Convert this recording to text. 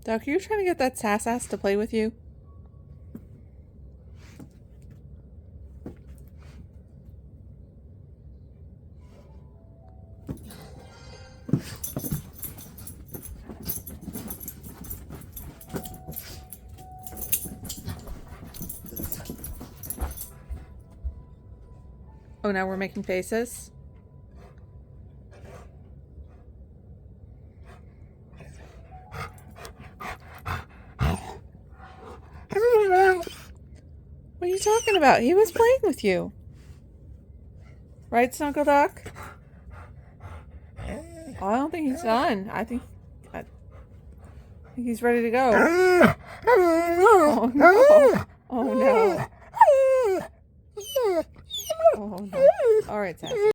Doc, are you trying to get that Sass to play with you? Oh, now we're making faces? What are you talking about? He was playing with you. Right, Snuggle Duck? Oh, I don't think he's done. I think he's ready to go. Oh, no. Oh, no. Oh, no. All right, Sassy.